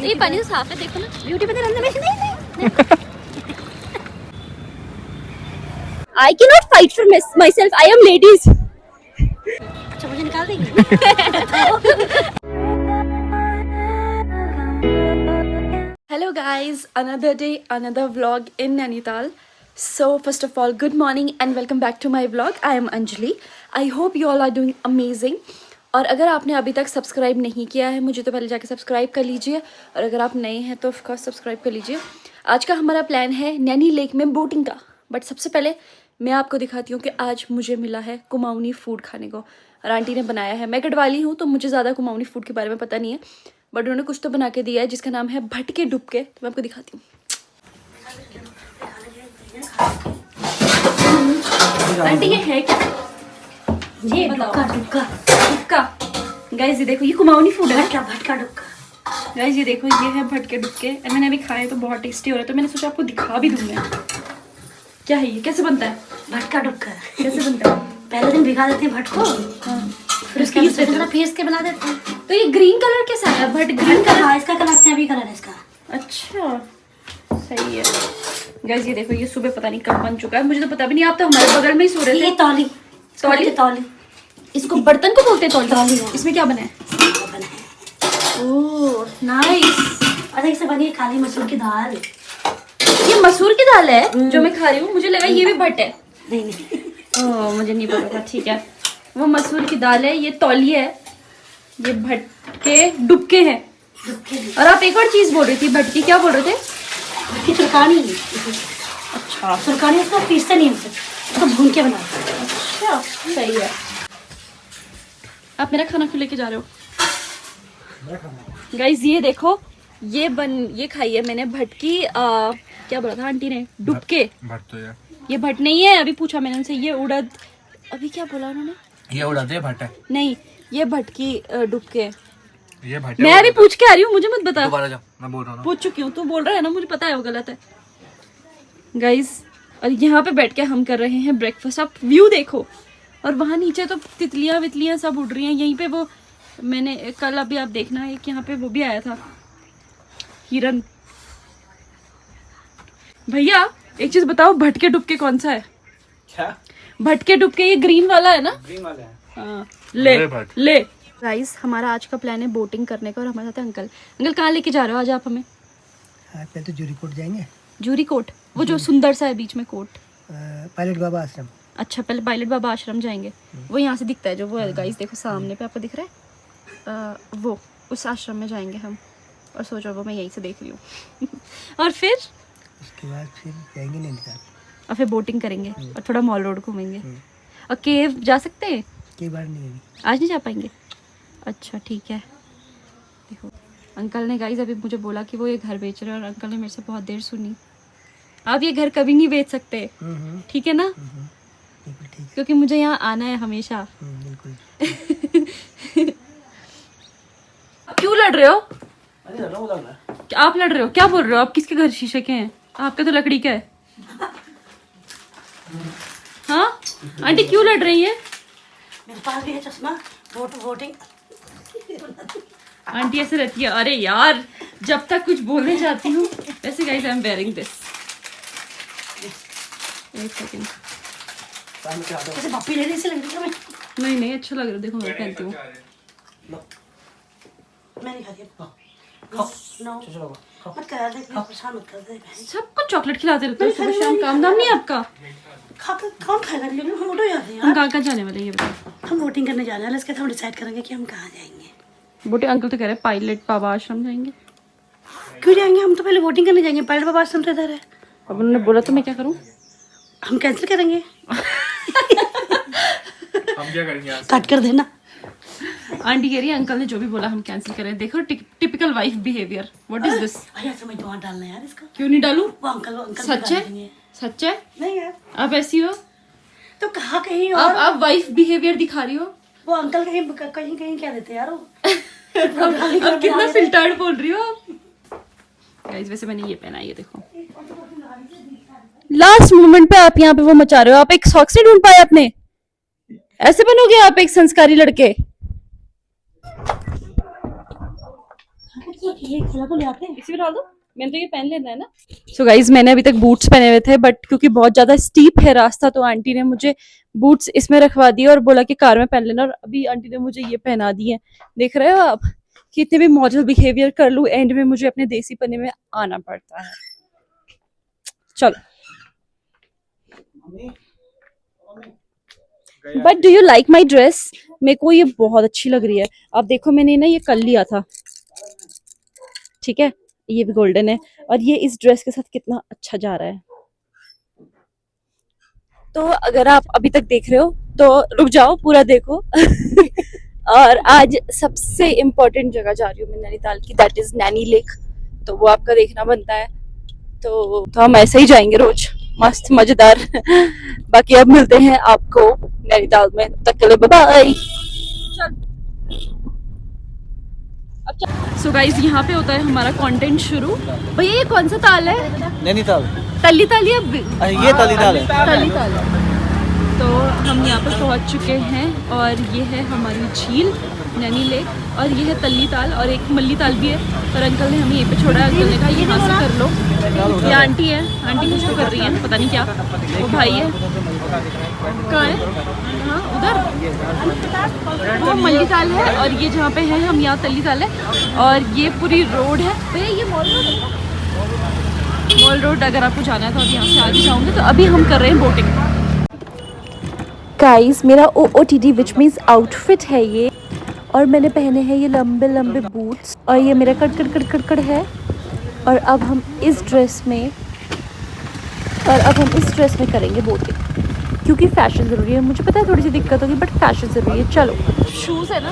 ये पानी तो साफ है, देखो ना। ब्यूटी में नहीं I cannot fight for myself. I am ladies. अच्छा मुझे निकाल देंगे। Hello guys, another day, another vlog in Nainital. So first of all, good morning and welcome back to my vlog. I am Anjali. I hope you all are doing amazing. और अगर आपने अभी तक subscribe नहीं किया है मुझे तो पहले जाके सब्सक्राइब कर लीजिए, और अगर आप नए हैं तो ऑफकोर्स सब्सक्राइब कर लीजिए। आज का हमारा प्लान है नैनी लेक में बोटिंग का, बट सबसे पहले मैं आपको दिखाती हूँ कि आज मुझे मिला है कुमाऊनी फूड खाने को, और आंटी ने बनाया है। मैं गढ़वाली हूँ तो मुझे ज़्यादा कुमाऊनी फूड के बारे में पता नहीं है, बट उन्होंने कुछ तो बना के दिया है जिसका नाम है भटके डुबके। तो मैं आपको दिखाती हूँ। आंटी ये है क्या? ये डुबका डुबका डुबका गाइस, ये देखो ये कुमाऊनी फूड है। क्या भटका डुबका गाइस ये देखो, ये है भटके डुबके, और मैंने अभी खाए तो बहुत टेस्टी हो रहा है, तो मैंने सोचा आपको दिखा भी दूँ मैं। क्या है ये, कैसे बनता है? भटका डुबका कैसे बनता है? पहले दिन भिगा देते हैं भट को, हाँ। फिर उसके बाद पीस के बना देते हैं। तो ये ग्रीन कलर कैसा है? भट ग्रीन कलर। हाँ, इसका कलर अभी कलर है इसका। अच्छा सही है। गाइस ये देखो, ये सुबह पता नहीं कब बन चुका है, मुझे तो पता भी नहीं। आप तो हमारे बगल में ही सो रहे थे। ये तौली तौली तौली इसको बर्तन को बोलते हैं तौली। तौली है। इसमें क्या बना है? Oh nice. और एक से बनी है काली मसूर की दाल। ये मसूर की दाल है जो मैं खा रही हूँ, मुझे लगा ये भी भट है। नहीं ओह मुझे नहीं पता था। ठीक है, वो मसूर की दाल है, ये तौली है, ये भटके डुबके हैं। और आप एक और चीज बोल रही थी, भटकी क्या बोल रहे थे? भटकी सुरकानी। अच्छा सुरकानी उसको पीसते नहीं, उसको भून के बनाते हैं। अच्छा सही है। आप मेरा खाना क्यों लेके जा रहे हो? गाइस ये देखो, ये खाई है मैंने भटकी। क्या बोला था आंटी ने? डुबके। भट तो यार ये भट नहीं है, अभी पूछा मैंने उनसे। ये उड़द, अभी क्या बोला उन्होंने? ये उड़ाते हैं भट है। नहीं, ये भटकी डुबके। ये भट मैं अभी पूछ के आ रही हूँ, मुझे मत बता। दोबारा जाओ, मैं बोल रहा हूँ ना। पूछ चुकी हूँ, तू बोल रहा है ना, मुझे पता है वो गलत है। गाइस और यहाँ पे बैठ के हम कर रहे हैं ब्रेकफास्ट। आप व्यू देखो, और वहाँ नीचे तो तितलियाँ वितलियाँ सब उड़ रही हैं। यहीं पे वो मैंने कल अभी आप देखना, एक यहाँ पे वो भी आया था, हिरन। भैया एक चीज बताओ, भटके डुबके कौन सा है? क्या? भटके डुबके ये ग्रीन वाला है ना? ग्रीन वाले हैं। हाँ, ले गाइस हमारा आज का प्लान है बोटिंग करने का, और हमारे साथ है अंकल। अंकल कहाँ लेके जा रहे हो आज आप हमें? पहले तो जूरी कोट जाएंगे। जूरी कोट, वो जो सुंदर सा है बीच में कोट। पायलट बाबा आश्रम। अच्छा पहले पायलट बाबा आश्रम जाएंगे। वो यहाँ से दिखता है, जो वो है गाइस देखो सामने पे, आपको दिख रहा है? वो उस आश्रम में जाएंगे हम, और सोचो वो मैं यहीं से देख रही हूँ। और फिर उसके बाद फिर जाएंगे नैनीताल, और फिर बोटिंग करेंगे, और थोड़ा मॉल रोड घूमेंगे। और केव जा सकते हैं? कई बार नहीं होगी। आज नहीं जा पाएंगे? अच्छा ठीक है। देखो अंकल ने गाइस अभी मुझे बोला कि वो ये घर बेच रहे हैं, और अंकल ने मेरे से बहुत देर सुनी। आप ये घर कभी नहीं बेच सकते, ठीक है ना? बिल्कुल ठीक। क्योंकि मुझे यहाँ आना है हमेशा। बिल्कुल। क्यों लड़ रहे हो? आप लड़ रहे हो? क्या बोल रहे हो आप? किसके घर शीशे के हैं? आपके तो लकड़ी का है। हाँ आंटी क्यों लड़ रही है? मेरे पास भी है चश्मा। वोटिंग आंटी ऐसे रहती है। अरे यार जब तक कुछ बोलने जाती हूँ। वैसे guys I am wearing this. एक सेकंड। जैसे पप्पी लेने से लग रही है। नहीं नहीं अच्छा लग रहा है, देखो मैं पहनती हूँ। मैं नहीं खाती। नो मत करा दे, परेशान मत कर दे। सबको चॉकलेट खिलाते रहते हो सुबह शाम, काम धाम नहीं है आपका? खाकर कौन खाएगा? लेकिन हम उड़ जाते हैं हम यार। कहाँ कहाँ जाने वाले हैं ये बताओ? हम वोटिंग करने जाने वाले, इसके बाद हम डिसाइड करेंगे कि हम कहाँ जाएंगे। बोटे अंकल तो कह रहे हैं पायलट बाबा आश्रम जाएंगे। क्यों जाएंगे? हम तो पहले वोटिंग करने जाएंगे। पायलट बाबा आश्रम तो इधर है। अब उन्होंने बोला तो मैं क्या करूँ? हम कैंसिल करेंगे। हम क्या करेंगे आज? कट कर देना। आंटी कह रही है अंकल ने जो भी बोला हम कैंसिल करें। देखो typical wife behaviour. What is this? भैया समझ तो वहाँ डालना यार इसका। क्यों नहीं डालूं? वो अंकल सच है? सच है? नहीं यार, आप ऐसी हो? तो कहाँ कहीं और आप वाइफ बिहेवियर दिखा रही हो। वो अंकल कहीं कहीं कहीं क्या देते यार वो। अब कितना फिल्टर्ड बोल रही हो आप। गाइस वैसे मैंने ये पहना है, ये देखो। लास्ट मोमेंट पे आप यहाँ पे वो मचा रहे हो। आप एक सॉक्स नहीं ढूंढ पाए अपने? ऐसे बनोगे आप एक संस्कारी लड़के? ये खिला को ले आते हैं। इसी में डाल दो, मैंने तो ये पहन लेना है ना। सो गाइज मैंने अभी तक बूट्स पहने हुए थे, बट क्योंकि बहुत ज्यादा स्टीप है रास्ता तो आंटी ने मुझे बूट्स इसमें रखवा दिए और बोला कि कार में पहन लेना, और अभी आंटी ने मुझे ये पहना दिए हैं। देख रहे हो आप, कितने भी मॉडल बिहेवियर कर लूं, एंड में मुझे अपने देसी पन्ने में आना पड़ता है। चलो, but do you like my dress? मेरे को ये बहुत अच्छी लग रही है। आप देखो, मैंने ना ये कल लिया था, ठीक है, ये भी गोल्डन है, और ये इस ड्रेस के साथ कितना अच्छा जा रहा है। तो अगर आप अभी तक देख रहे हो तो रुक जाओ, पूरा देखो। और आज सबसे इम्पोर्टेंट जगह जा रही हूँ मैं नैनीताल की, दैट इज नैनी लेक। तो वो आपका देखना बनता है। तो हम ऐसे ही जाएंगे रोज, मस्त मजेदार। बाकी अब मिलते हैं आपको नैनीताल में, तब तक के लिए बाय बाय। सो गाइज यहाँ पे होता है हमारा कंटेंट शुरू। भैया ये कौन सा ताल है? नैनीताल। तल्ली ताल या ये तालीताल है। तल्ली ताल है। तो हम यहाँ पे पहुँच चुके हैं, और ये है हमारी झील नैनी लेक, और ये है तल्ली ताल, और एक मल्ली ताल भी है। और अंकल ने हमें यहीं पे छोड़ा है। अंकल ने कहा यहाँ से कर लो। ये आंटी है, आंटी कुछ तो कर रही है, पता नहीं क्या। वो भाई है, कहाँ है? हाँ उधर, वो मल्ली ताल है, और ये जहाँ पे है हम, यहाँ तल्ली ताल है। और ये पूरी रोड है भैया, ये मॉल रोड अगर आपको जाना है तो अब यहाँ से आगे जाओगे। तो अभी हम कर रहे हैं बोटिंग। गाइस मेरा OOTD विच मीन्स आउटफिट है ये, और मैंने पहने हैं ये लंबे लंबे बूट्स, और ये मेरा कड़कड़ है। और अब हम इस ड्रेस में करेंगे बोटिंग, क्योंकि फैशन ज़रूरी है। मुझे पता है थोड़ी सी दिक्कत होगी, बट फैशन ज़रूरी है। चलो, शूज़ है ना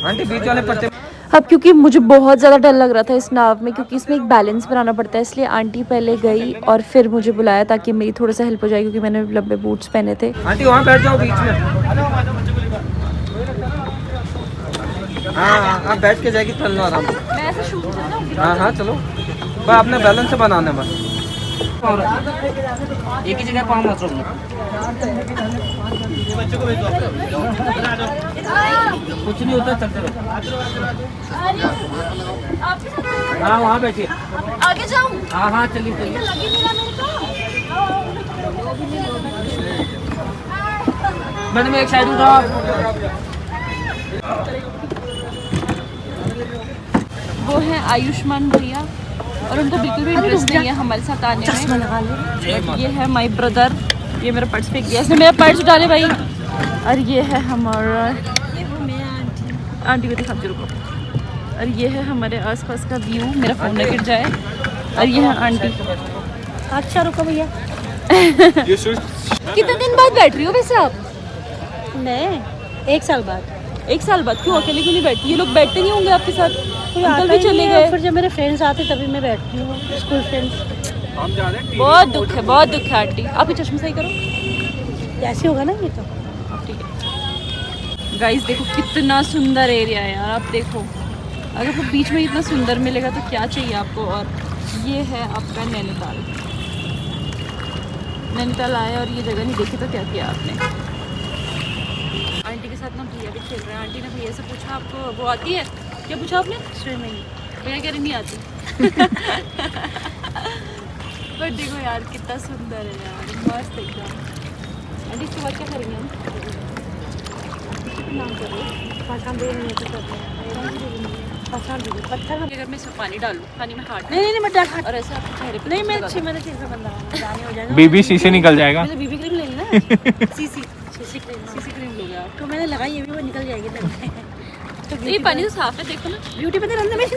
आंटी बीच वाले पट्टे। अब क्योंकि मुझे बहुत ज़्यादा डर लग रहा था इस नाव में, क्योंकि इसमें एक बैलेंस बनाना पड़ता है, इसलिए आंटी पहले गई और फिर मुझे बुलाया ताकि मेरी थोड़ा सा हेल्प हो जाए, क्योंकि मैंने लंबे बूट्स पहने थे। आंटी वहाँ बैठ जाओ बीच में। हाँ आप बैठ के जाएगी, चल लो आराम से। मैं ऐसे शूट करना हूँ। हाँ हाँ चलो, बस अपने बैलेंस से बनाने बस। एक ही जगह पाँव मत रोकना। कुछ नहीं होता, चलते रहो। हाँ वहाँ बैठिए। आगे जाऊँ? हाँ हाँ चलिए चलिए। मैडम एक साइड उठाओ। वो है आयुष्मान भैया, और उनको बिल्कुल भी इंटरेस्ट नहीं है हमारे साथ आने में। बट ये है माय ब्रदर, ये मेरा पर्स फेंक दिया इसने, मेरा पर्स उठा ले भाई। और ये है हमारा, आंटी को दिखाती रुको। और ये है हमारे आसपास का व्यू, मेरा फोन न गिर जाए। और ये है आंटी। अच्छा रुको भैया। कितने दिन बाद बैठ रही हो वैसे आप? मैं 1 साल बाद। 1 साल बाद? क्यों अकेले क्यों नहीं बैठती? ये लोग बैठते नहीं होंगे आपके साथ? कोई अंकल आता भी ही चले नहीं है, गए। फिर जब मेरे फ्रेंड्स आते तभी मैं बैठती हूँ, स्कूल फ्रेंड्स। बहुत दुख है, बहुत दुख है आंटी। आप ये चश्मा सही करो, ऐसे होगा ना ये तो। ठीक है। गाइस देखो कितना सुंदर एरिया है यार, आप देखो। अगर वो बीच में इतना सुंदर मिलेगा तो क्या चाहिए आपको। और ये है आपका नैनीताल। नैनीताल आए और ये जगह नहीं देखी तो क्या किया आपने? आंटी के साथ ना भैया भी खेल रहे हैं। आंटी ने भैया से पूछा आपको वो आती है? क्या पूछा आपने? स्विमिंग। भैया कह रही नहीं आती। बट देखो यार कितना सुंदर है यार, मस्त एकदम। आंटी इसके बाद क्या करेंगे हम? नाम करो पत्थर में। अगर मैं इसमें पानी डालूं, पानी में हाथ नहीं मत डाल। और ऐसे आपके चेहरे पे नहीं मैं अच्छी मेरे चेहरे पे बंदा जाने हो जाएगा। बीबी शीशे निकल जाएगा। मैंने बीबी क्रीम ले ली ना। सीसी सीसी क्रीम लोगे आप? तो मैंने लगाई, ये भी वो निकल जाएगी तो ये पानी तो साफ है, देखो ना। ब्यूटी पे तो रंग में नहीं।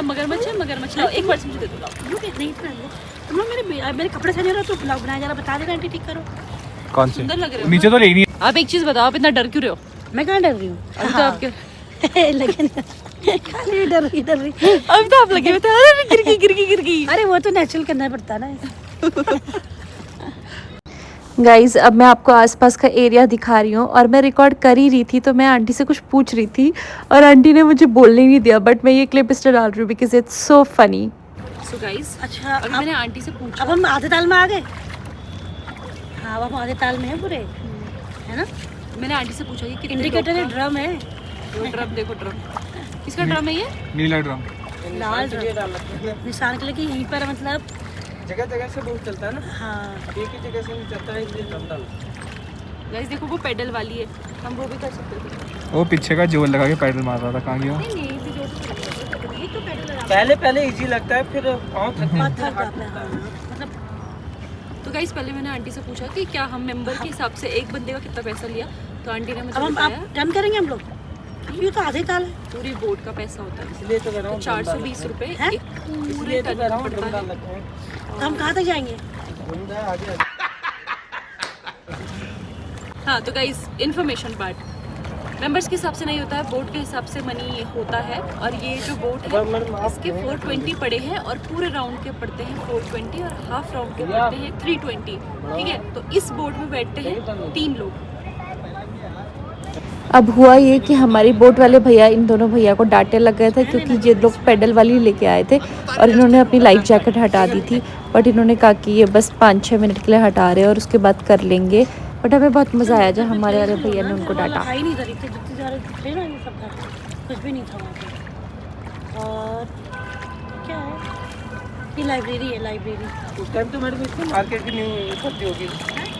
मगरमच्छ है, मगरमच्छ लाओ, एक बार मुझे दे दो। लाओ नहीं इतना तुम लोग मेरे कपड़े सही नहीं रहा तो ब्लॉग बनाया जरा, बता देना आंटी ठीक करो। कौन से? सुंदर लग रहे हो। नीचे तो लेनी है। आप एक चीज बताओ, आप इतना डर क्यों रहे हो? मैं कहाँ डर रही हूँ? अभी तो आपके लेकिन खाली डर रही अभी तो आप लगे हुए थे, अरे गिर गई। अरे वो तो नेचुरल करना पड़ता है ना। गाइज अब मैं आपको आसपास का एरिया दिखा रही हूँ, और मैं रिकॉर्ड कर ही रही थी तो मैं आंटी से कुछ पूछ रही थी और आंटी ने मुझे बोलने नहीं दिया, बट मैं ये क्लिप इसलिए डाल रही हूँ because it's so funny. So guys अच्छा अभी मैंने आंटी से पूछा। अब हम आधे ताल में आ गए। हाँ अब हम आधे ताल में हैं पूरे, है ना? मैंने आंटी से पूछा कि कितने इंडिकेटर है, लोग ड्रम है, का- वो ड्रम देखो ड्रम, किसका ड्रम है ये? नीला ड्रम। लाल ड्रम निशान के लिए कि यहीं पर मतलब जगह जगह से बहुत चलता है ना, हाँ एक ही जगह से नहीं चलता है, इसलिए ड्रम डाल। गाइस देखो वो पेडल वाली है, हम वो भी कर सकते थे। वो पीछे का जोर लगा के पैडल मार रहा था, कहाँ गया? नहीं नहीं भी जो ये तो पेडल लगा पहले पहले इजी लगता है, फिर पाँव थक पत्थर जाता है, हाँ। मतलब तो गाइस पहले मैंने आंटी से पूछा कि क्या हम मेंबर के हिसाब से एक बंदे का कितना पैसा लिया, तो आंटी ने मुझे अब हम बताया आप डन करेंगे हम लोग, ये तो आधे ताल है। पूरी बोट का पैसा होता है इसलिए तो कह रहा तो हूँ 420 रुपए हैं? एक पूरे इसलिए तो टन कह रहा का हूँ पड़ता ड्रम डाल है। रखे हैं। तो हम कहाँ तक जाएंगे? घूमता है आगे आगे। हाँ तो गाइस इन्फॉर्मेशन पार्ट मेंबर्स के हिसाब से नहीं होता है, बोट के हिसाब से मनी होता है। और ये जो बोट है इसके 420 पड़े हैं और पूरे राउंड के पड़ते हैं 420 और हाफ राउंड के पड़ते हैं 320। ठीक है, तो इस बोट में बैठते हैं 3 लोग। अब हुआ ये कि हमारी बोट वाले भैया इन दोनों भैया को डांटे लग गए थे, क्योंकि ये लोग पेडल वाली लेके आए थे और इन्होंने अपनी लाइफ जैकेट हटा दी थी। बट इन्होंने कहा कि ये बस 5-6 मिनट के लिए हटा रहे हैं और उसके बाद कर लेंगे। बट हमें बहुत मज़ा आया जब हमारे वाले भैया ने उनको डांटा। खाई नहीं रही थी, जितने सारे दिख रहे ना ये सब घर, कुछ भी नहीं था वहाँ पे। और क्या है, ये लाइब्रेरी है, लाइब्रेरी। उस टाइम तो मेरे को इतनी मार्केट की नहीं पड़ती होगी,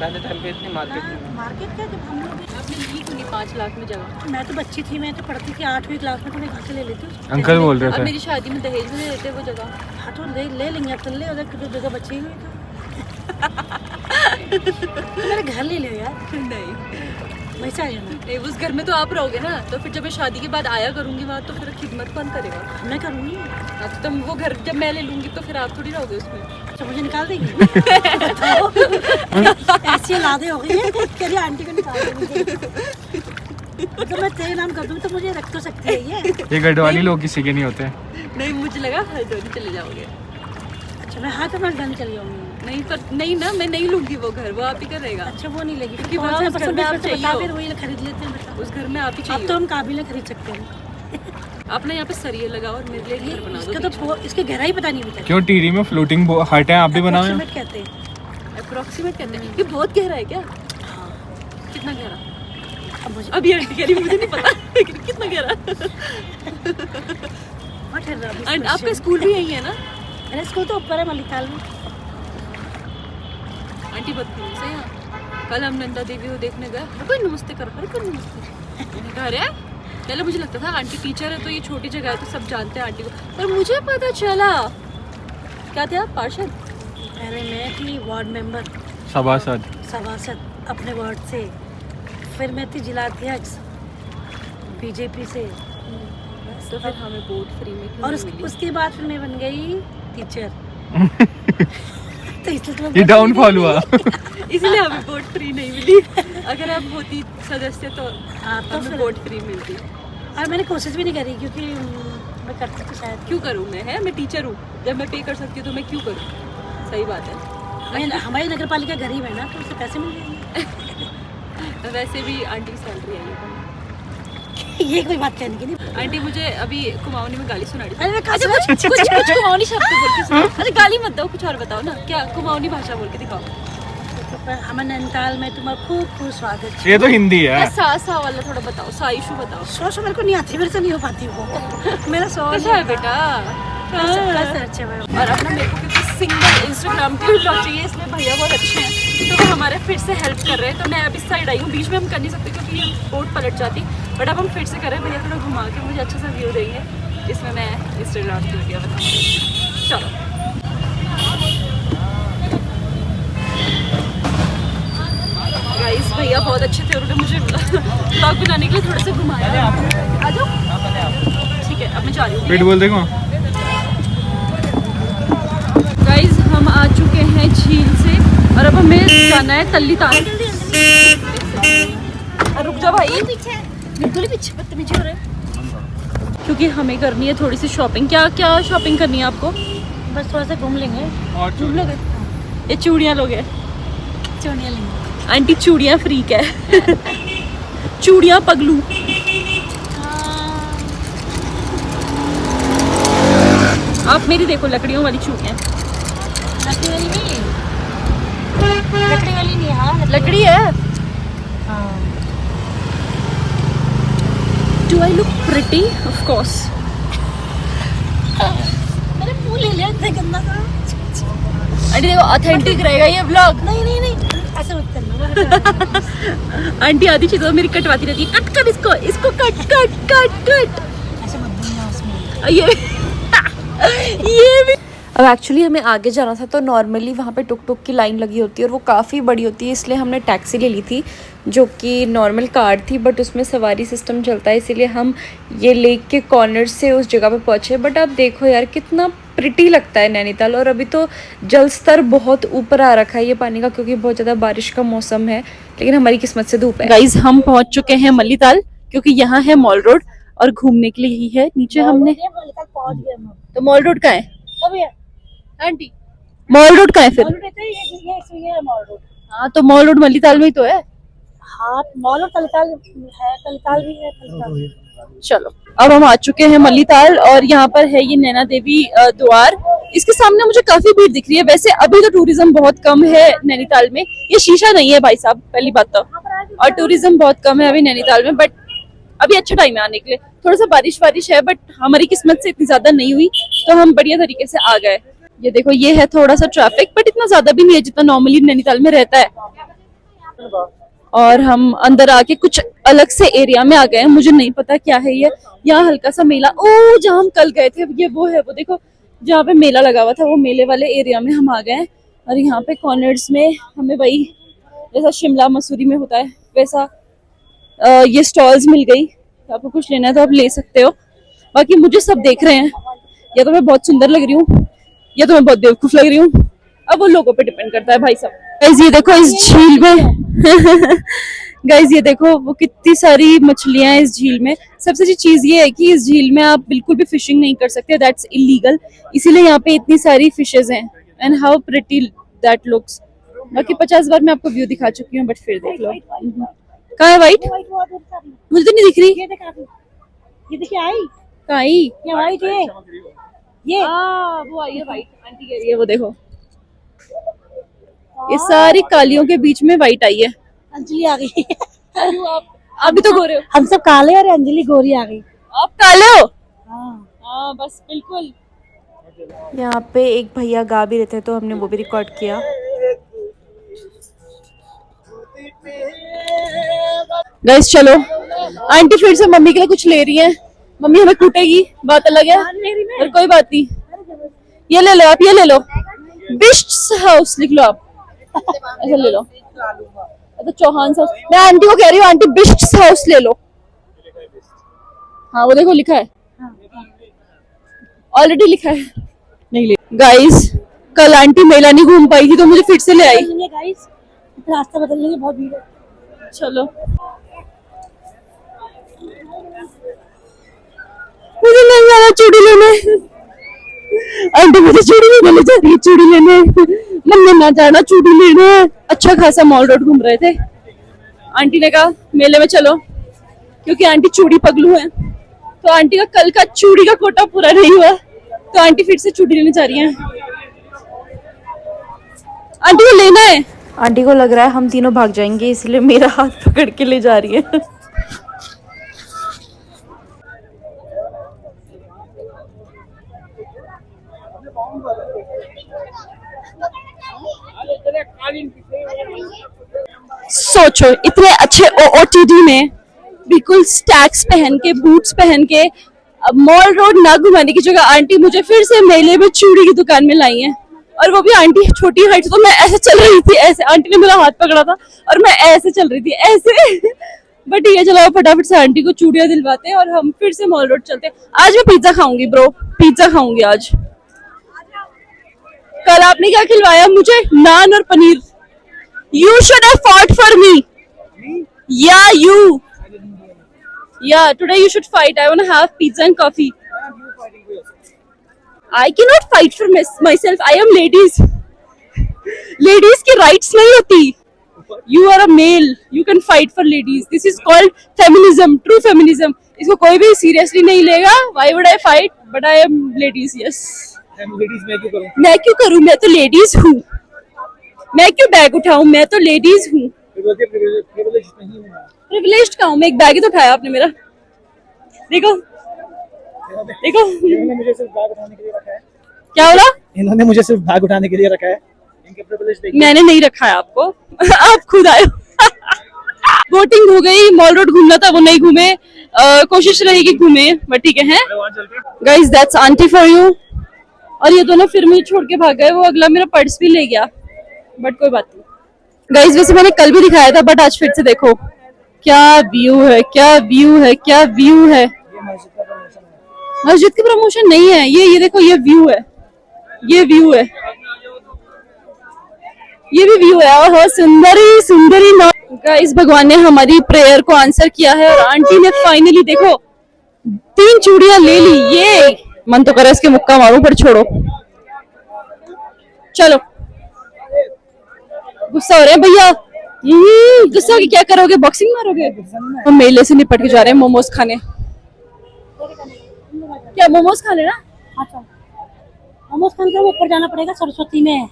पहले टाइम पे इतनी मार्केट नहीं। मार्केट क्या, जब हम लोग, आपने ली क्यों नहीं 5 लाख में जगह? मैं तो बच्ची थी, मैं तो पढ़ती थी 8वीं क्लास में, तो मैं कहाँ से ले लेती हूँ? अंकल बोल रहे अब थे। मेरी शादी में दहेज में दे देते वो जगह। हाँ तो ले लेंगे, अब तो ले, उधर जो जगह बची हुई तो मेरे घर ले लो यार, नहीं वैसे आ जाना। नहीं, उस घर में तो आप रहोगे ना, तो फिर जब मैं शादी के बाद आया करूंगी वहाँ, तो फिर खिदमत कौन करेगा? मैं करूँगी। हाँ, तो तुम वो घर जब मैं ले लूंगी तो फिर आप थोड़ी रहोगे उसमें। अच्छा मुझे निकाल देंगी? बताओ, ऐसी लादे हो गई है, कह रही आंटी को निकाल देंगे। मतलब मैं तेरे नाम कर दूँ तो मुझे रख तो सकती है ये गढ़वाली लोग किसी के नहीं होते। नहीं मुझे लगा हल्द्वानी चले जाओगे। अच्छा मैं, हाँ तो मैं घर चली जाऊँगी। नहीं पर नहीं ना, मैं नहीं लूंगी वो घर, वो आप ही का रहेगा। अच्छा वो नहीं लगी, क्योंकि कौन वहाँ सा उस घर पसंद में है आप तो चाहिए बता, हो। फिर वही खरीद लेते हैं। बता, उस घर में आप ही अब चाहिए तो हो। हम काबिल है, खरीद सकते हैं। आप ना यहाँ पे सरिये लगाओ और मेरे लिए घर बना दो। इसका तो इसके गहराई पता नहीं बता, क्यों टीरी में फ्लोटिंग हट है, आप भी बनाओ। Approximate कहते हैं। अप्रोक्सीमेट कहते हैं। ये बहुत गहरा है क्या? हाँ कितना गहरा? अब मुझे अभी आंटी कह रही मुझे नहीं पता लेकिन कितना गहरा? what is rubbish एंड आपका question? स्कूल भी यही है ना? मेरा स्कूल तो ऊपर है मलिकाल में। आंटी बदतमीज है यहाँ। कल हम नंदा देवी को देखने गए, हर कोई नमस्ते कर, हर कोई नमस्ते। मैंने कहा अरे पहले मुझे लगता था आंटी टीचर है तो ये छोटी जगह है तो सब जानते हैं आंटी को, पर मुझे पता चला क्या थे आप पार्षद। पहले मैं थी वार्ड मेंबर, सभासद। सभासद अपने वार्ड से, फिर मैं थी जिला अध्यक्ष बीजेपी से, तो फिर हमें वोट फ्री में क्यों और नहीं मिली? उसके बाद फिर मैं बन गई टीचर। तो इसलिए तो मैं ये वोट डाउनफॉल नहीं हुआ। इसलिए हमें वोट फ्री नहीं मिली। अगर आप होती सदस्य तो हाँ, तो हमें फिर- वोट फ्री मिलती। और मैंने कोशिश भी नहीं करी, क्योंकि मैं करती तो शायद क्यों करूँ मैं टीचर हूँ, जब मैं पे कर सकती हूँ तो मैं क्यों करूँ? सही बात है। हमारी नगर पालिका गरीब है ना, तो उससे पैसे मिल जाएंगे। वैसे भी आंटी की सैलरी आई है। ये कोई बात कहने की नहीं। आंटी मुझे अभी कुमाऊनी में गाली सुना रही थी। अरे मैं अच्छा कुछ कुछ कुछ कुमाऊनी शब्द बोल के सुनाओ। अरे गाली मत दो, कुछ और बताओ ना, क्या कुमाऊनी भाषा बोल के दिखाओ। हमारे नैनीताल में तुम्हारा खूब खूब स्वागत। ये तो हिंदी है। सा सा वाला थोड़ा बताओ, सा इशू बताओ। सो मेरे को नहीं आती, मेरे से नहीं हो पाती वो। मेरा सो कैसा है बेटा? अच्छा है। और अपना मेरे को क्योंकि सिंगल इंस्टाग्राम पे ब्लॉग चाहिए, इसलिए भैया बहुत अच्छे हैं तो वो हमारे फिर से हेल्प कर रहे हैं। तो मैं अब इस साइड आई हूँ, बीच में हम कर नहीं सकते क्योंकि ये बोट पलट जाती, बट अब हम फिर से कर रहे हैं। भैया थोड़ा घुमा के मुझे अच्छा सा व्यू देंगे जिसमें मैं इंस्टाग्राम की वीडियो बताऊँगी। चलो गाइस, भैया बहुत अच्छे थे, उन्होंने मुझे ब्लॉग बनाने के लिए थोड़ा सा घुमाया। आ जाओ, ठीक है अब मैं जा रही हूँ। पेट बोल देखो। गाइस हम आ चुके हैं झील से और अब हमें जाना है तल्ली ताल। रुक जा भाई, बिल्कुल ही पीछे बदतमीजी हो रहा है। क्योंकि हमें करनी है थोड़ी सी शॉपिंग। क्या क्या शॉपिंग करनी है आपको? बस थोड़ा सा घूम लेंगे, और तुम लोग ये चूड़ियाँ लोगे? चूड़ियाँ लेंगे। आंटी चूड़ियाँ फ्रीक है। चूड़ियाँ पगलू। आप मेरी देखो लकड़ियों वाली चूड़ियाँ। लकड़ी वाली नहीं, लकड़ी वाली नहीं। हाँ लकड़ी है। हाँ Do I look pretty? Of course. मेरे मुंह ले लिया इतना गंदा सा। आंटी देखो ऑथेंटिक रहेगा ये व्लॉग। नहीं नहीं नहीं ऐसे मत करना। आंटी आधी चीज़ों मेरी कटवाती रहती है, कट कर इसको कट कट कट कट। ऐसे मत बोलना उसमें। ये भी। अब एक्चुअली हमें आगे जाना था, तो नॉर्मली वहाँ पे टुक टुक की लाइन लगी होती है और वो काफ़ी बड़ी होती है, इसलिए हमने टैक्सी ले ली थी जो कि नॉर्मल कार थी, बट उसमें सवारी सिस्टम चलता है, इसीलिए हम ये लेक के कॉर्नर से उस जगह पे पहुँचे। बट आप देखो यार कितना प्रिटी लगता है नैनीताल, और अभी तो जल स्तर बहुत ऊपर आ रखा है ये पानी का, क्योंकि बहुत ज़्यादा बारिश का मौसम है, लेकिन हमारी किस्मत से धूप है। गाइज हम पहुँच चुके हैं मल्लीताल, क्योंकि यहाँ है मॉल रोड और घूमने के लिए ही है नीचे हमने। पहुंच गए हम। तो मॉल रोड का है अब ये आंटी, मॉल रोड का है फिर? मॉल रोड है, ये मॉल रोड। हाँ तो मॉल रोड मल्लीताल में ही तो है। हाँ मॉल रोड कलकाल है, कलकाल भी है, कलकाल। चलो अब हम आ चुके हैं मल्लीताल, और यहाँ पर है ये नैना देवी द्वार। इसके सामने मुझे काफी भीड़ दिख रही है। वैसे अभी तो टूरिज्म बहुत कम है नैनीताल में, ये शीशा नहीं है भाई साहब, पहली बात तो, और टूरिज्म बहुत कम है अभी नैनीताल में, बट अभी अच्छा टाइम है आने के लिए। थोड़ा सा बारिश है, बट हमारी किस्मत से इतनी ज्यादा नहीं हुई, तो हम बढ़िया तरीके से आ गए। ये देखो ये है थोड़ा सा ट्रैफिक, बट इतना ज्यादा भी नहीं है जितना नॉर्मली नैनीताल में रहता है। और हम अंदर आके कुछ अलग से एरिया में आ गए हैं, मुझे नहीं पता क्या है ये। यहाँ हल्का सा मेला, ओ जहाँ हम कल गए थे ये वो है, वो देखो जहाँ पे मेला लगा हुआ था, वो मेले वाले एरिया में हम आ गए हैं। और यहाँ पे कॉर्नर्स में हमें वही जैसा शिमला मसूरी में होता है वैसा ये स्टॉल्स मिल गई। आपको कुछ लेना है तो आप ले सकते हो। बाकी मुझे सब देख रहे हैं, या तो मैं बहुत सुंदर लग रही हूँ या तो मैं बहुत बेवकूफ लग रही हूँ, अब वो लोगों पे डिपेंड करता है भाई साहब। गाइस ये देखो इस झील में गाइस ये देखो वो कितनी सारी मछलियां हैं इस झील में। सबसे अच्छी चीज ये है कि इस झील में आप बिल्कुल भी फिशिंग नहीं कर सकते, दैट्स इलीगल, इसीलिए यहाँ पे इतनी सारी फिशेज हैं। And how pretty that looks. बाकी 50 बार मैं आपको व्यू दिखा चुकी हूँ, बट फिर देख लो। कहाँ है व्हाइट? मुझे तो नहीं दिख रही। ये देखिए आई, कहाँ आई? ये वाइट है, ये वो आई है व्हाइट, आंटी कह रही है वो देखो, ये सारी कालियों के बीच में व्हाइट आई है। अंजलि आ गई। आप भी तो गोरे हो। हम सब काले और अंजलि गोरी आ गई। आप काले हो? हाँ बस बिल्कुल। यहाँ पे एक भैया गा भी रहते हैं, तो हमने वो भी रिकॉर्ड किया। गाइस चलो, आंटी फिर से मम्मी के लिए कुछ ले रही है। मम्मी हमें कूटेगी, बात अलग है, और कोई बात नहीं। ये ले लो आप, ये ले लो, बिस्ट हाउस लिख लो आप, ऐसा ले लो। तो चौहान हाउस, मैं आंटी को कह रही हूँ आंटी बिस्ट हाउस ले लो। हाँ वो देखो लिखा है, ऑलरेडी लिखा है, नहीं ले। गाइस कल आंटी मेला नहीं घूम पाई थी, तो मुझे फिर से ले आई। गाइस रास्ता बदल लेंगे, बहुत भीड़ है। चलो मुझे नहीं जाना चूड़ी लेने, आंटी मुझे चूड़ी लेने ले जा रही है, चूड़ी लेने। मम्मी ना जाना चूड़ी लेने। अच्छा खासा मॉल रोड घूम रहे थे, आंटी ने कहा मेले में चलो, क्योंकि आंटी चूड़ी पगलू है। तो आंटी का कल का चूड़ी का कोटा पूरा नहीं हुआ, तो आंटी फिर से चूड़ी लेने जा रही हैं। आंटी को लेना है। आंटी को लग रहा है हम तीनों भाग जाएंगे, इसलिए मेरा हाथ पकड़ के ले जा रही है। सोचो इतने अच्छे OOTD में बिल्कुल स्टैक्स पहन के, बूट्स पहन के, मॉल रोड ना घुमाने की जगह आंटी मुझे फिर से मेले में चूड़ी की दुकान में लाई है। और वो भी आंटी छोटी हाइट, तो मैं ऐसे चल रही थी, ऐसे आंटी ने मेरा हाथ पकड़ा था और मैं ऐसे चल रही थी ऐसे। बट ठीक है चलो फटाफट से आंटी को चूड़ियां दिलवाते हैं और हम फिर से मॉल रोड चलते हैं। आज मैं पिज्जा खाऊंगी ब्रो, पिज्जा खाऊंगी आज। कल आपने क्या खिलवाया मुझे? नान और paneer. You should have fought for me. Yeah, you. Yeah, today you should fight. I want to have pizza and coffee. I cannot fight for myself. I am ladies. Ladies की rights नहीं होती. You are a male. You can fight for ladies. This is called feminism. True feminism. इसको कोई भी seriously नहीं लेगा. Why would I fight? But I am ladies. Yes. मैं क्यों करूँ? मैं तो ladies हूँ. मैं क्यों बैग उठाऊं? मैं तो लेडीज हूँ। प्रिविलेज्ड का हूँ मैं, एक बैग ही तो उठाया आपने मेरा। देखो देखो इन्होंने मुझे सिर्फ भाग उठाने के लिए रखा है। क्या बोला? इन्होंने मुझे सिर्फ भाग उठाने के लिए रखा है। इनके प्रिविलेज देखिए। मैंने नहीं रखा है आपको। आप खुद आए हो। बोटिंग हो गई, मॉल रोड घूमना था वो नहीं घूमे। कोशिश रहेगी घूमे, बट ठीक है। Guys that's aunty for you. और ये दोनों फिर मुझे छोड़ के भाग गए। वो अगला मेरा पर्स भी ले गया, बट कोई बात नहीं। गाइस वैसे मैंने कल भी दिखाया था, बट आज फिर से देखो क्या व्यू है, क्या व्यू है, क्या व्यू है। मस्जिद की प्रमोशन नहीं है ये देखो, ये व्यू है, ये व्यू है, ये भी व्यू है। और सुंदरी सुंदरी गाइस भगवान ने हमारी प्रेयर को आंसर किया है। और आंटी ने फाइनली देखो 3 चूड़ियां ले ली। ये मन तो करे इसके मुक्का मारूं, पर छोड़ो। चलो गुस्सा हो रहे हैं भैया। गुस्सा होके क्या करोगे? बॉक्सिंग मारोगे? हम मेले से निपट के जा रहे हैं मोमोज खाने। क्या मोमोज खा लेना? मोमोज खाने के ऊपर जाना पड़ेगा, सरस्वती में।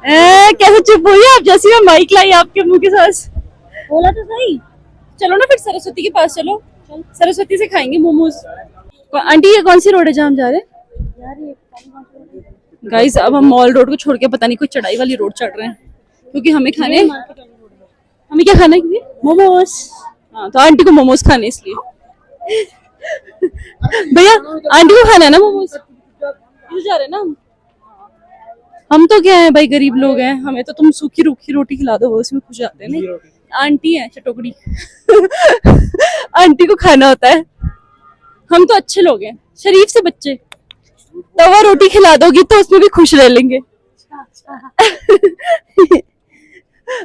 कैसे चुप हुई आप? जैसे मैं माइक लाई आपके मुंह के साथ। बोला तो सही। चलो ना फिर सरस्वती के पास चलो, सरस्वती से खाएंगे मोमोज। आंटी ये कौन सी रोड है जहाँ हम जा रहे हैं? गाइस अब हम मॉल रोड को छोड़ के पता नहीं कोई चढ़ाई वाली रोड चढ़ रहे हैं, क्योंकि हमें हमें क्या खाना है? मोमोज। हाँ तो आंटी को मोमोज खाने इसलिए। भैया आंटी को खाना है ना मोमोज, जा रहे हैं ना हम तो क्या है भाई, गरीब लोग हैं, हमें तो तुम सूखी रूखी रोटी खिला दो, वो उसमें खुश जाते हैं। नहीं आंटी है चटोकड़ी। आंटी को खाना होता है। हम तो अच्छे लोग हैं, शरीफ से बच्चे। तवा रोटी खिला दोगी तो उसमें भी खुश रह लेंगे।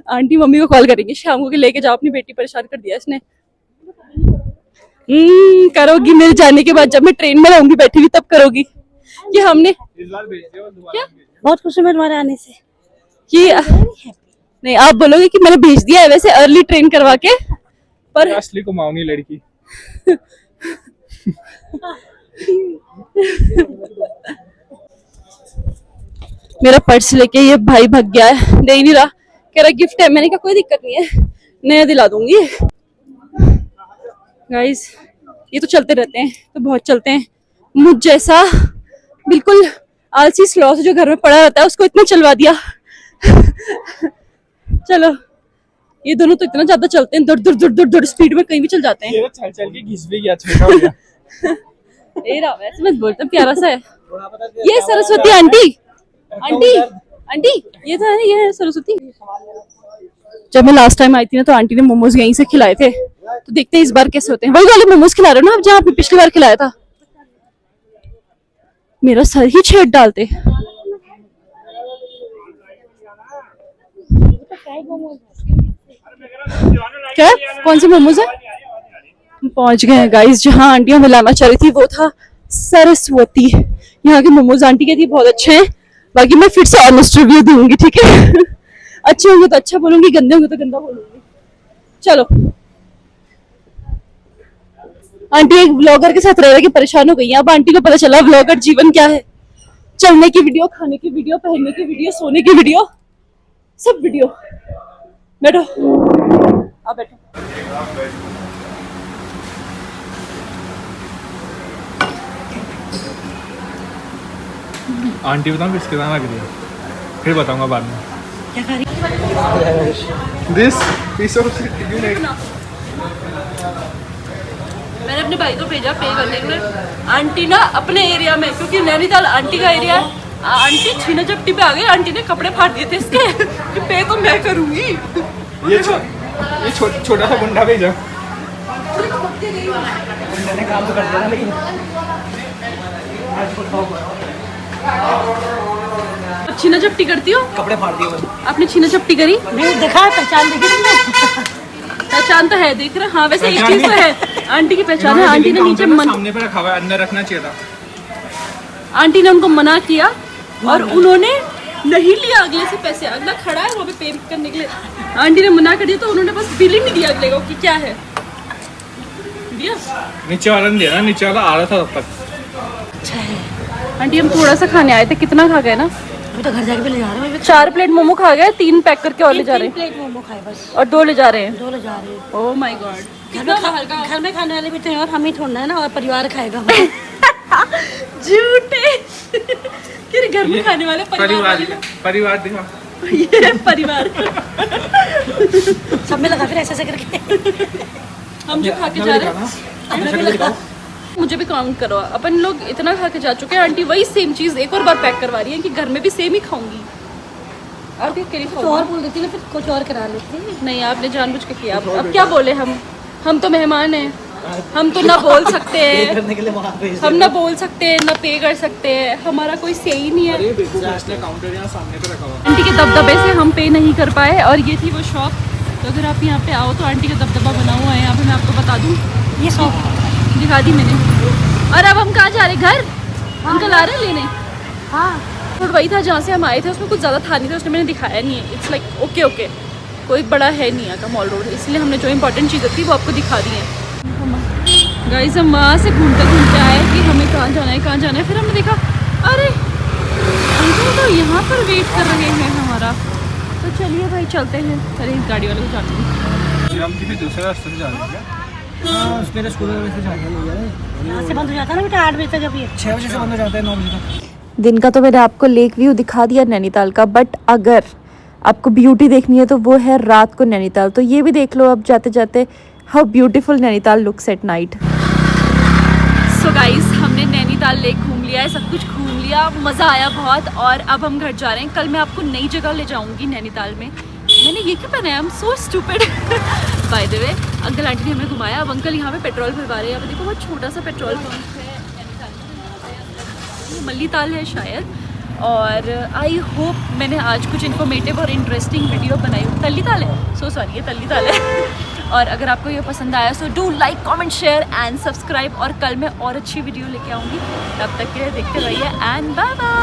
आंटी मम्मी को कॉल करेंगे शाम को कि लेके जाओ अपनी बेटी, परेशान कर दिया इसने। करोगी मेरे जाने के बाद, जब मैं ट्रेन में रहूंगी बैठी हुई तब करोगी कि हमने क्या। बहुत खुश हूँ मैं तुम्हारे आने से। कि नहीं आप बोलोगे कि मैंने भेज दिया है वैसे अर्ली ट्रेन करवा के, पर असली कुमाऊनी लड़की। मेरा पर्स लेके ये भाई भाग गया है, दे ही नहीं रहा, कह रहा गिफ्ट है। मैंने कहा कोई दिक्कत नहीं है, नया दिला दूंगी। गाइस ये तो चलते रहते हैं, तो बहुत चलते हैं। मुझ जैसा बिल्कुल आलसी स्लॉथ जो घर में पड़ा रहता है उसको इतना चलवा दिया। चलो ये दोनों तो इतना ज्यादा चलते हैं, दौड़ दौड़ दौड़ दौड़ दौड़ स्पीड में कहीं भी चल जाते हैं। ये तो चल चल के घिस भी गया, छोटा हो गया। ए रहा वैसे मत बोलता, प्यारा सा है। ये सरस्वती आंटी, आंटी आंटी ये था, ये है सरस्वती। जब मैं लास्ट टाइम आई थी ना तो आंटी ने मोमोज यहीं से खिलाए थे, तो देखते हैं इस बार कैसे होते हैं। वही वाले मोमोज खिला रहे हो ना आप, जहाँ आपने पिछली बार खिलाया था। मेरा सर ही छेद डालते। क्या कौन से मोमोज है? पहुंच गए हैं गाइस जहाँ आंटी हमें लाना चाह रही थी, वो था सरस्वती। यहाँ के मोमोज आंटी कहती बहुत अच्छे हैं, बाकी मैं फिर से ऑनेस्ट रिव्यू दूंगी, ठीक है? अच्छे होंगे तो अच्छा बोलूंगी, गंदे होंगे तो गंदा बोलूंगी। चलो आंटी एक व्लॉगर के साथ रह रहे कि परेशान हो गई है। अब आंटी को पता चला व्लॉगर जीवन क्या है। चलने की वीडियो, खाने की वीडियो, पहनने की वीडियो, सोने की वीडियो, सब वीडियो। बैठो आप बैठो। आंटी बताऊँ किसके साथ लग रही है, फिर बताऊंगा बाद में। दिस पीस ऑफ मैंने अपने भाई को भेजा पे करने के लिए। आंटी ना अपने एरिया में, क्योंकि नैनीताल आंटी का एरिया है, आंटी छीना झपटी पे आ गई। आंटी ने कपड़े फाड़ दिए थे इसके कि पे तो मैं करूंगी। ये छोटा सा गुंडा भेजा। मैंने काम तो कर दिया ना, लेकिन छीना झपटी करती हो? कपड़े फाड़ दिए बस। आपने छीना झपटी करी? नहीं देखा है, पहचान देखी तुमने? पहचान तो है, देख रहे। हाँ वैसे एक चीज तो है, आंटी की पहचान है। आंटी ने नीचे सामने पे रखा हुआ है, अंदर रखना चाहिए था। आंटी ने उनको मना किया और उन्होंने नहीं लिया अगले से पैसे। अगला खड़ा है वहाँ पे पे करने के लिए, आंटी ने मना कर दिया, तो उन्होंने बस बिल ही नहीं दिया अगले को कि क्या है दिया। नीचे वाला ने दिया ना, नीचे वाला आ रहा था तब तक। आंटी हम थोड़ा सा खाने आए थे, कितना खा गए ना? अभी तो घर जाके भी ले जा रहे हैं। 4 प्लेट मोमो खा गए, 3 पैक करके और ले जा रहे हैं, प्लेट मोमो खाए बस, और 2 ले जा रहे हैं। 2 ले जा रहे हैं। Oh my God. घर में खाने वाले भी थे और हम ही थोड़ा है ना, और परिवार खाएगा। झूठे। कि घर में खाने वाले परिवार दिखा। ये परिवार सब में लगा फिर ऐसे करके। हम जो खा के जा रहे हैं, मुझे भी काउंट करो। अपन लोग इतना खा के जा चुके हैं, आंटी वही सेम चीज़ एक और बार पैक करवा रही है कि घर में भी सेम ही खाऊंगी। आप क्या करी तो और बोल देती ना, फिर कुछ और करा लेती। नहीं, आपने जानबूझ के किया। अब क्या बोले हम तो मेहमान हैं, हम तो ना बोल सकते हैं, करने के लिए वहाँ पे हम ना बोल सकते हैं ना पे कर सकते हैं, हमारा कोई से ही नहीं है। अरे देखो काउंटर यहाँ सामने पे रखा हुआ। आंटी के दबदबे से हम पे नहीं कर पाए, और ये थी वो शॉप। तो अगर आप यहाँ पे आओ तो आंटी का दबदबा बना हुआ है यहाँ पे, मैं आपको बता दूँ। ये शॉप दिखा दी मैंने। और अब हम कहाँ जा रहे? घर अंकल आ रहे हैं लेने। हाँ और वही था जहाँ से हम आए थे, उसमें कुछ ज़्यादा था नहीं था, उसने मैंने दिखाया नहीं है। इट्स लाइक ओके कोई बड़ा है नहीं यहाँ का मॉल रोड, इसलिए हमने जो इंपॉर्टेंट चीज़ें थी वो आपको दिखा दी है। गाइस हम वहाँ से घूमते आए कि हमें कहाँ जाना है। फिर हमने देखा अरे अंकल तो यहाँ पर वेट कर रहे हैं हमारा। तो चलिए भाई चलते हैं। अरे इस गाड़ी वाले को जाने हम किसी दूसरे रास्ते से जा रहे हैं। मेरे स्कूल में से जाके ले गया। यहाँ से बंद हो जाता है ना बेटा 8 बजे तक। अभी 6 बजे से बंद हो जाता है, 9 बजे तक। दिन का तो मैंने आपको लेक व्यू दिखा दिया नैनीताल का, बट अगर आपको ब्यूटी देखनी है तो वो है रात को नैनीताल। तो ये भी देख लो अब जाते जाते, how beautiful Nainital looks at night. So guys हमने नैनीताल लेक घूम लिया है, सब कुछ घूम लिया, मज़ा आया बहुत। और अब हम घर जा रहे हैं। कल मैं आपको नई जगह ले जाऊंगी नैनीताल में। मैंने ये क्यों पहना है? I am so stupid. By the way uncle aunty ने हमें घुमाया। अब अंकल यहाँ पे पेट्रोल भरवा रहे हैं। यहाँ पे देखो बहुत छोटा सा पेट्रोल पंप है नैनीताल में, मल्लीताल है शायद। और आई होप मैंने आज कुछ इन्फॉर्मेटिव और इंटरेस्टिंग वीडियो बनाई हूँ। तल्लीताल है, सो सॉरी ये तल्लीताल है। और अगर आपको ये पसंद आया so do like comment share and subscribe. और कल मैं और अच्छी वीडियो लेके आऊँगी, तब तक के लिए देखते रहिए एंड बाय बाय।